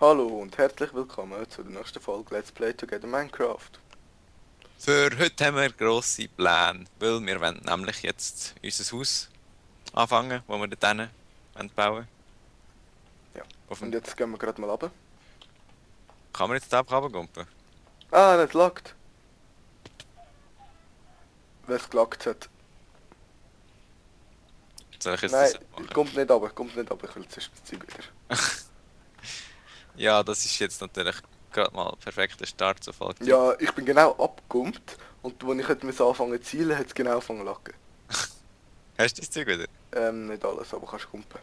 Hallo und herzlich willkommen zu der nächsten Folge Let's Play Together Minecraft. Für heute haben wir grosse Pläne, weil wir wollen nämlich jetzt unser Haus anfangen, wo wir dort bauen. Ja. Auf Und dem... jetzt gehen wir gerade mal runter. Kann man jetzt da runtergumpen? Ah, nicht laggt. Wenn es gelaggt hat. Soll ich jetzt Nein, das machen? kommt nicht runter, ich will zuerst das Zeug wieder. Ja, das ist jetzt natürlich gerade mal ein perfekter Start zur Folge 3. Ja, ich bin genau abgekumpt und als ich hätte anfangen zu zielen, hat es genau angefangen zu laggen. Hast du das Zeug wieder? Nicht alles, aber kannst kumpen.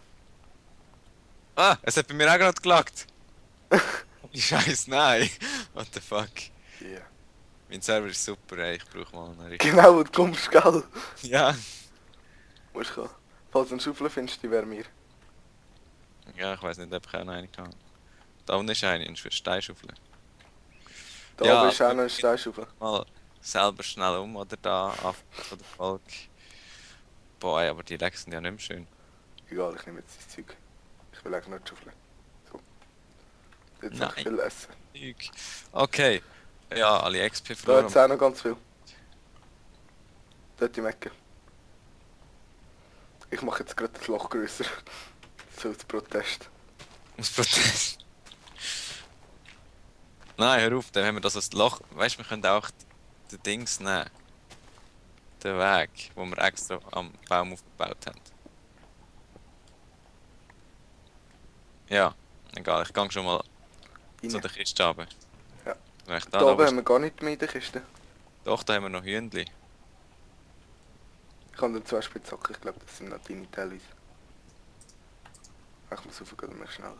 Ah, es hat bei mir auch gerade gelagt. Scheiße, nein. What the fuck? Yeah. Mein Server ist super, ey. Ich brauche mal eine richtige... Genau, wo du kommst, gell? Ja. Musst kommen. Falls du einen Schaufel findest, die wäre mir. Ja, ich weiß nicht, ob ich auch noch eine kann. Da unten ist eine, eine Steinschaufel. Da oben Ja, ist auch noch ein Steinschaufel. mal selber schnell oder da Anfang von der Folge. Boah, ey, aber die Legs sind ja nicht mehr schön. Egal, ich nehme jetzt das Zeug. Ich will eigentlich nicht schaufeln. So. Jetzt habe ich Nein. viel Essen. Zeug. Okay. Ja, alle XP Da hat verloren. es auch noch ganz viel. Dort im Ecke. Ich mache jetzt gerade das Loch grösser. So als Protest. Aus Protest. Nein, hör auf, dann haben wir das als Loch. Weißt du, wir können auch den Dings nehmen. Den Weg, wo wir extra am Baum aufgebaut haben. Ja, egal, ich gehe schon mal zu Rein. der Kiste runter. Ja. Wenn ich Da da oben bist. haben wir gar nicht mehr in der Kiste. Doch, da haben wir noch Hühnchen. Ich habe dann 2 Spitzhacken, ich glaube das sind noch deine teilweise. Ich muss raufgehen, dann mehr schneller.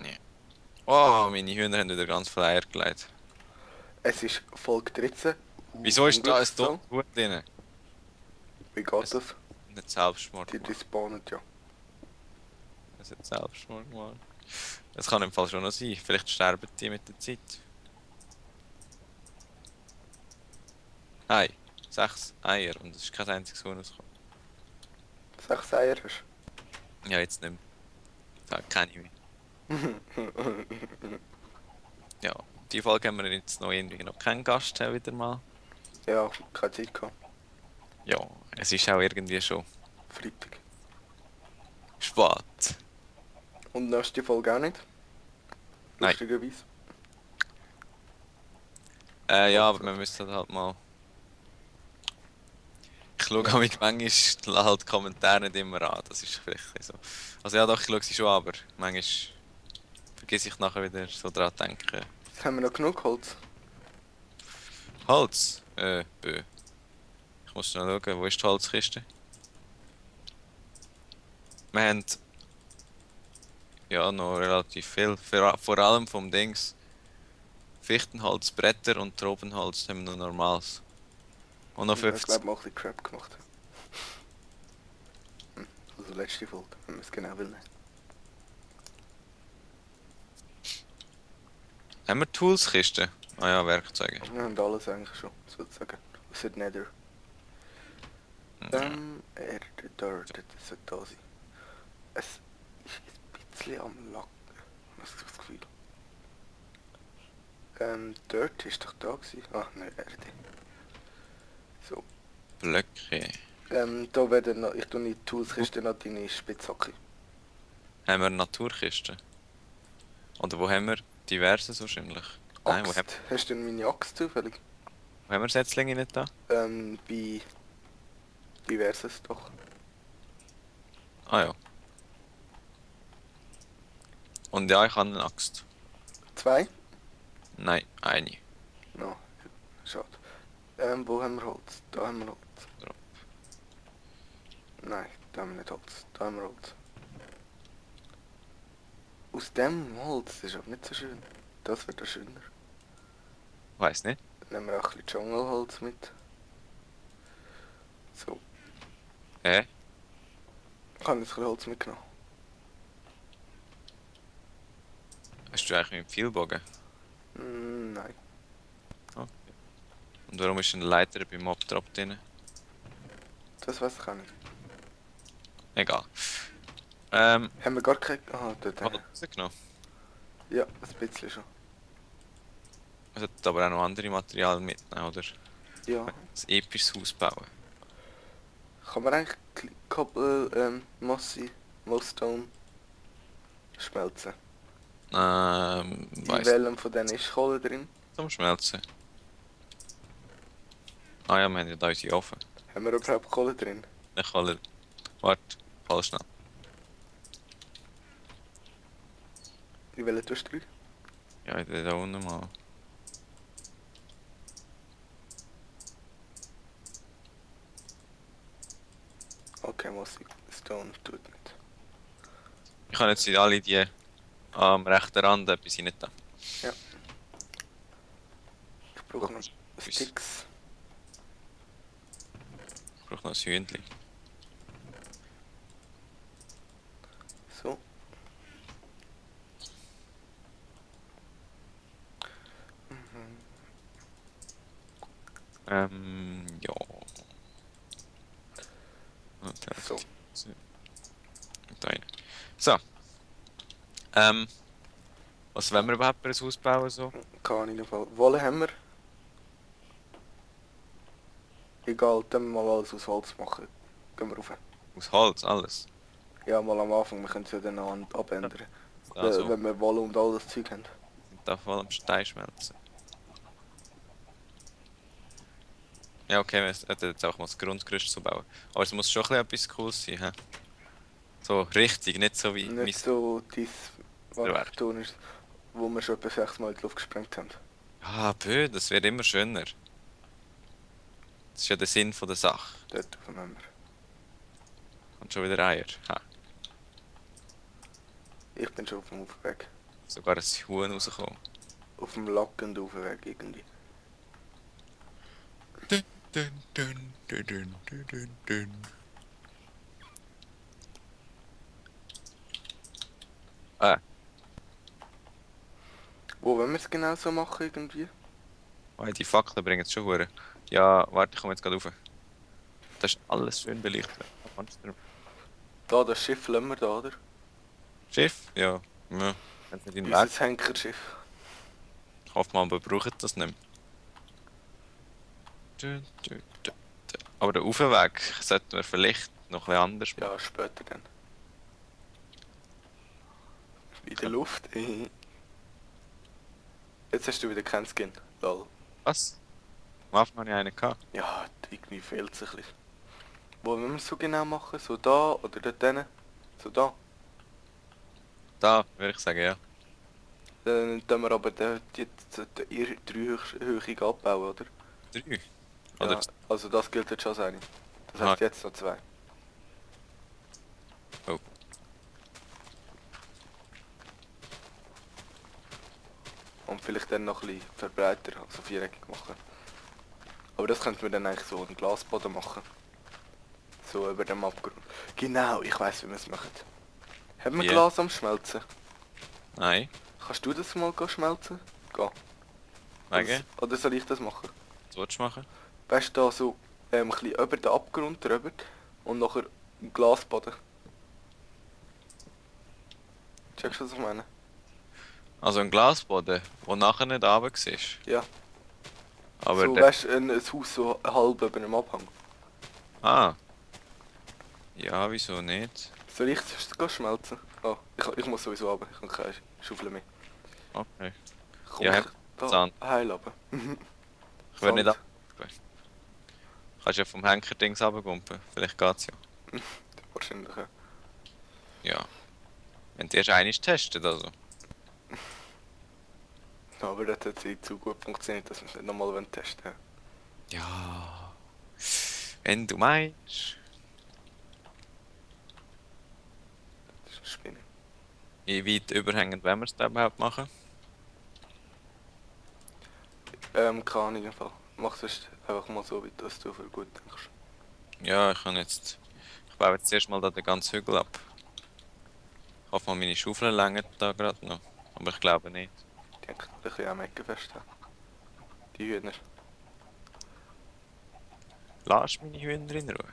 Nee. Oh, meine Hühner haben wieder ganz viel Eier gelegt. Es ist Folge 13. Wieso ist da ein Unglückszahl. Huhn drin? Wie geht Es das? nicht Selbstmord Die gemacht. respawnen ja. Es hat Selbstmord gemacht. Das kann im Fall schon noch sein. Vielleicht sterben die mit der Zeit. Ei. 6 Eier und es ist kein einziges Huhn rausgekommen. 6 Eier hast Ja, jetzt nicht mehr. Da kenne ich mich. Ja, die Folge haben wir jetzt noch irgendwie noch keinen Gast haben wieder mal. du? Ja, keine Zeit gehabt. Ja, es ist auch irgendwie schon Freitag. spät. Und nächste Folge auch nicht. Nein. Lustigerweise. Ja, aber wir müssen halt mal. Ich schaue Ja. auch manchmal halt die Kommentare nicht immer an. Das ist vielleicht ein bisschen so. Also ja, doch, ich schaue sie schon, aber manchmal vergesse ich nachher wieder so dran zu denken. Jetzt haben wir noch genug Holz. Holz? Bö. Ich muss schnell schauen, wo ist die Holzkiste? Wir haben ja noch relativ viel. Vor allem vom Dings. Fichtenholz, Bretter und Tropenholz haben wir noch normales. Und noch Ich habe 50. glaube mal ein bisschen Crap gemacht. Also letzte Folge, wenn wir es genau will. Haben wir Toolskisten? Ah ja, Werkzeuge. Wir haben alles eigentlich schon, sozusagen. Außer Nether. Ja. Erde, Dirt, das sollte da sein. Es ist ein bisschen am Lacken. Hast du das Gefühl? Dirt ist doch da gewesen. Ah, nein, Erde. So. Blöcke. Da werden noch, ich tue in die Toolskiste noch deine Spitzhacke. Haben wir Naturkisten? Oder wo haben wir diverses wahrscheinlich? Nein, Axt. Hast du denn meine Axt zufällig? wo haben wir Setzlinge nicht da? Bei diverses doch. Ah ja. Und ja, ich habe eine Axt. 2? Nein, eine. No, schade. Wo haben wir Holz? Da haben wir Holz. Drop. Nein, da haben wir nicht Holz. Da haben wir Holz. Aus dem Holz, das ist aber nicht so schön. Das wird ja schöner. Weiß nicht. Dann nehmen wir auch ein bisschen Dschungelholz mit. So, Hä? ich habe jetzt ein bisschen Holz mitgenommen. Hast du eigentlich mit dem Pfeilbogen? Nein. Und warum ist eine Leiter beim Mob-Drop drin? Das weiß ich auch nicht. Egal. Ähm, Haben wir gar kein... Ah, dort. rausgenommen. Ja, ein bisschen schon. Man sollte aber auch noch andere Materialien mitnehmen, oder? Ja. Ein episches Haus bauen. Kann man eigentlich Koppel, Mossstone schmelzen? In Weiss welchem von denen ist Kohle drin? zum Schmelzen. Ah ja, wir haben ja da unsere Ofen. Haben wir überhaupt Kohle drin? Ich kann... Warte, fall schnell. In welchen tust du? Ja, da unten mal. Okay, Mossstone tut nicht. Ich habe jetzt alle die am rechten Rand etwas rein da. Ich brauche noch Ich Sticks. brauche noch ein Hühnchen. So. Ja. So. Da rein. So. Was wollen wir überhaupt für ein Haus bauen so? Kann ich Fall. Wolle haben wir. Egal, dann mal alles aus Holz machen. Gehen wir rauf. Aus Holz, alles. Ja, mal am Anfang, wir können es ja dann noch abändern. Also, Wenn wir Wolle und all das Zeug haben. sind da voll am Stein schmelzen. Ja, okay, wir hätten jetzt auch mal das Grundgerüst zu bauen. Aber es muss schon ein bisschen etwas Cooles sein, hä? So richtig, nicht so wie Nicht so dies, was ich tun ist, wo wir schon etwa 6 Mal in die Luft gesprengt haben. Ah, bö, das wird immer schöner. Das ist ja der Sinn von der Sache. Dort nehmen wir. Und schon wieder Eier. Ha. Ich bin schon auf dem Aufweg. Sogar ein Huhn rausgekommen. Auf dem lockenden Aufweg irgendwie. Dun, dun, dun, dun, dun, dun, dun, dun. Ah, Wo wollen wir es genau so machen irgendwie? oh, die Fackeln bringen es schon Huren. Ja, warte, ich komme jetzt gerade rauf. Das ist alles schön beleuchtet. Da, das Schiff lassen wir da, oder? Schiff? Ja. Ja. Hat nicht in den Weg. Unser Henkerschiff. Ich hoffe, man braucht das nicht mehr. Dun, dun, dun, dun. Aber den Aufweg sollten wir vielleicht noch ein bisschen anders machen. Ja, später dann. In der Luft. Jetzt hast du wieder keinen Skin. Lol. Was? Am Anfang hatte ich einen gehabt. Ja, irgendwie fehlt es ein bisschen. Wo wollen wir es so genau machen? So da oder dort hinten? So da. Da, würde ich sagen, ja. Dann tun wir aber die dreihöchig abbauen, oder? 3. Oder Ja, also das gilt jetzt schon als eine. Das Ah. heißt jetzt noch 2. Oh. Und vielleicht dann noch ein bisschen verbreiter, also viereckig machen. Aber das könnten wir dann eigentlich so einen Glasboden machen. So über dem Abgrund. Genau, ich weiß, wie wir es machen. Haben wir Wie? Glas am Schmelzen? Nein. Kannst du das mal schmelzen? Geh. Wegen? Oder soll ich das machen? Was willst du machen? Weißt du, da so ein bisschen über den Abgrund drüber und nachher einen Glasboden. Checkst du, was ich meine? Also ein Glasboden, der nachher nicht runter siehst. Ja. Aber So, der... weißt du, ein Haus so halb über einem Abhang. Ah. Ja, wieso nicht? Soll ich zuerst schmelzen? Oh, ich muss sowieso runter, ich habe keine Schaufel mehr. Okay. Komm Ja, ich da Sand. heil runter. Ich will nicht Sand. ab. Kannst ja vom Henkerdings runtergumpen. Vielleicht geht's ja. Wahrscheinlich, ja. Ja. Wenn du erst einmal testet, also. Aber das hat sie zu gut funktioniert, dass wir es nicht nochmal testen wollen. Ja. Wenn du meinst. Das ist eine Spinne. Wie weit überhängend wollen wir es da überhaupt machen? Keine Ahnung im Fall. Mach es einfach mal so, wie das du für gut denkst. Ja, ich kann jetzt... Ich baue jetzt erst mal da den ganzen Hügel ab. Ich hoffe mal, meine Schaufel länger da gerade noch. Aber ich glaube nicht. Die hängt ein bisschen am Ecken fest. Die Hühner. Lass meine Hühner in Ruhe.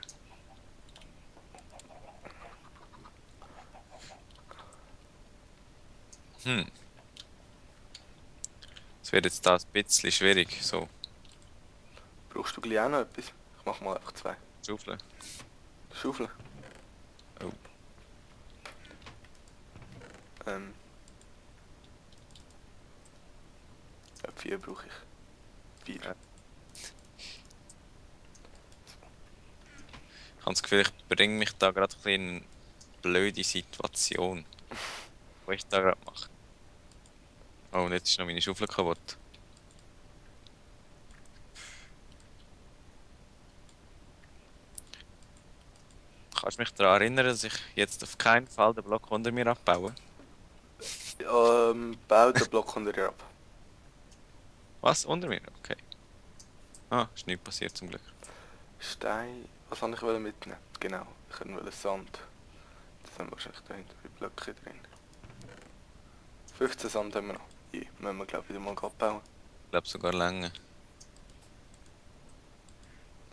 Hm. Es wird jetzt da ein bisschen schwierig. So, Brauchst du gleich auch noch etwas? Ich mach mal einfach 2. Schaufeln. Schaufeln. Oh. Ähm. Ja, 4 brauche ich. 4. Ja. Ich habe das Gefühl, ich bringe mich da gerade ein bisschen in eine blöde Situation, was ich da gerade mache. Oh, und jetzt ist noch meine Schaufel kaputt. Kannst du mich daran erinnern, dass ich jetzt auf keinen Fall den Block unter mir abbaue? Bau den Block unter dir ab. Was? Unter mir? Okay. Ah, ist nichts passiert zum Glück. Stein. Was wollte ich wollen mitnehmen? Genau. Ich wollte Sand. Das haben wir wahrscheinlich da hinten bei Blöcke drin. 15 Sand haben wir noch. Je, müssen wir glaube ich wieder mal abbauen. Ich glaube sogar länger.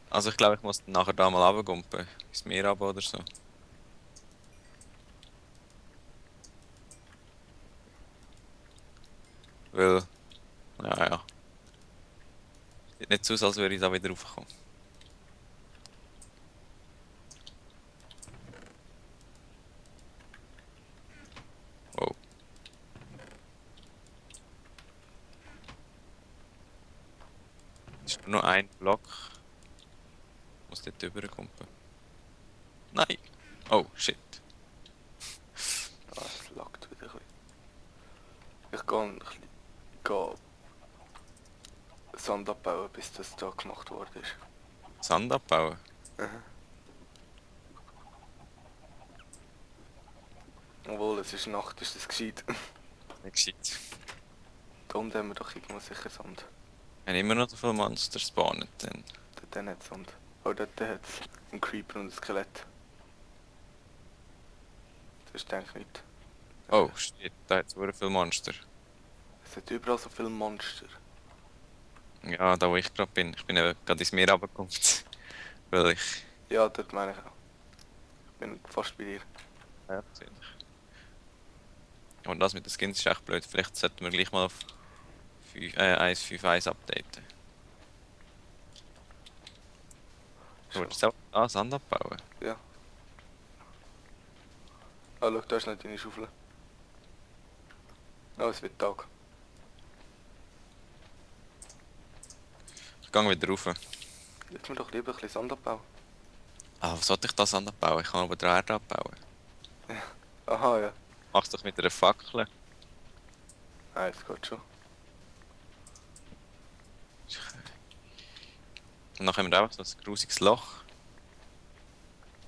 Also ich glaube, ich muss nachher da mal runtergumpen. Ins Meer runter oder so. Weil, ja. Sieht nicht so aus, als würde ich da wieder raufkommen. Wow. Es ist nur noch ein Block. Ich muss dort rübergumpen. Nein! Oh, shit. Ah, es laggt wieder ein bisschen. Ich gehe Sand abbauen, bis das da gemacht worden ist. Sand abbauen. Mhm. Obwohl, es ist Nacht, ist das gescheit. Nicht gescheit. Da unten haben wir doch irgendwo sicher Sand. Wir haben immer noch so viele Monster spawnen. Dann. Dort hat es Sand. Oh, dort hat es einen Creeper und ein Skelett. Das ist eigentlich nicht. Oh, shit, da hat es sehr viele Monster. Es hat überall so viele Monster. Ja, da wo ich gerade bin. Ich bin eben gerade ins Meer runtergekommen. Weil ich... Ja, dort meine ich auch. Ich bin fast bei dir. Ja, ziemlich. Und das mit den Skins ist echt blöd. Vielleicht sollten wir gleich mal auf 1.5.1 updaten. Du willst auch Sand abbauen? Ja. Ah, schau, da ist nicht deine Schaufel. Oh, es wird Tag. Ich gehe wieder rauf. Lass mir doch lieber ein bisschen Sand abbauen. Ah, was sollte ich da Sand abbauen? Ich kann aber den Erde abbauen. Aha, ja. Mach's doch mit einer Fackel. Nein, es geht schon. Und dann haben wir einfach so ein grusiges Loch.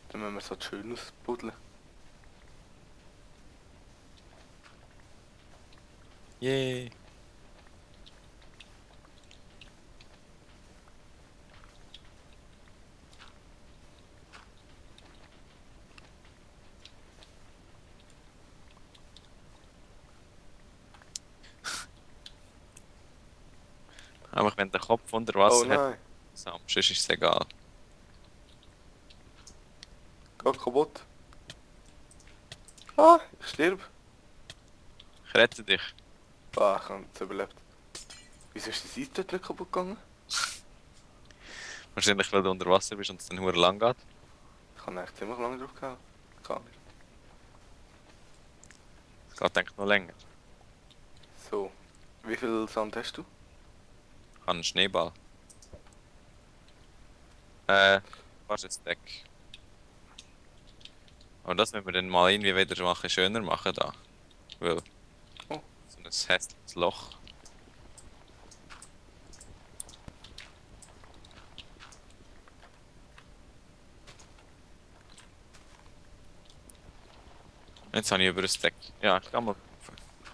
Dann müssen wir so schön ausbuddeln. Yay! Einfach wenn der Kopf unter Oh Wasser hat, nein, sonst ist es egal. geht kaputt. Ah, ich sterbe. Ich rette dich. Ah, ich habe es überlebt. Wieso ist die Seite dort nicht kaputt gegangen? Wahrscheinlich weil du unter Wasser bist und es dann hure lang geht. Ich habe eigentlich ziemlich lange drauf gehauen. Kann nicht. Es geht eigentlich noch länger. So, wie viel Sand hast du? Ich habe einen Schneeball. Was ist Deck? Aber das müssen wir dann mal irgendwie wieder mal ein bisschen schöner machen da. Weil Oh. so ein hässliches Loch. Jetzt habe ich über ein Deck. Ja, ich kann mal.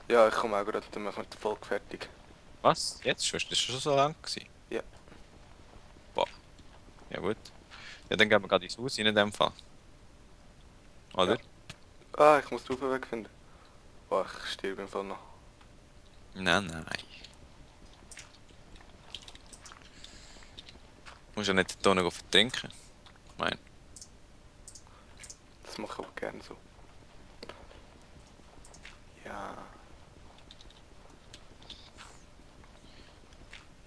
Ja, ich komme auch gerade, dann machen wir die Folge fertig. Was? Jetzt schon? Ist das schon so lang gewesen? Ja. Boah. Ja gut. Ja, dann gehen wir gerade ins Haus rein in dem Fall. Oder? Ja. Ah, ich muss den Raufen wegfinden. Boah, ich sterbe im Fall noch. Nein. Du musst ja nicht hier noch vertrinken. Ich meine, Das mache ich aber gerne so. Ja.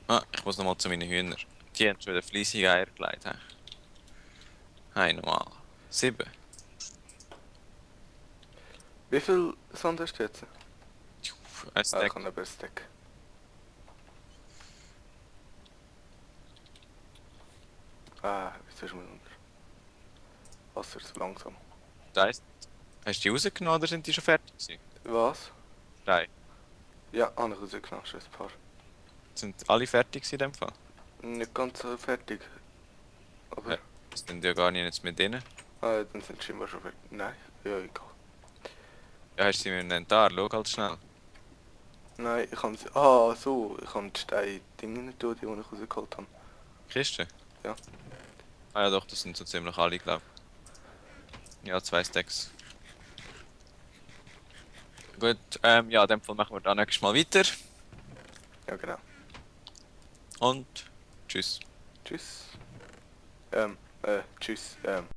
Ah, ich muss nochmal zu meinen Hühnern. Die haben schon wieder fleissig Eier gelegt. He. Hey, nochmal. 7. Wie viel Sand hast du jetzt? Ein Ah, ich Stack. kann eben ein Stack. Ah, jetzt ist mir unter. Wasser ist langsam. Das heisst, hast du die rausgenommen oder sind die schon fertig gewesen? Was? Nein. Ja, habe ich rausgenommen, schon ein paar. Sind alle fertig gewesen in dem Fall? Nicht ganz fertig. Aber, Ja. Sind ja gar nicht mit denen. dann sind sie scheinbar schon fertig. Nein, ja, egal. Ja, hast du sie im Inventar? Schau halt schnell. Nein, ich kann sie... Ah, so, ich kann die Steine-Dinge nicht tun, die ich rausgeholt habe. Kiste? Ja. Ah ja doch, das sind so ziemlich alle, glaube ich. Ja, 2 Stacks. Gut, ja, in dem Fall machen wir dann nächstes Mal weiter. Ja, genau. Und tschüss. Tschüss. Tschüss.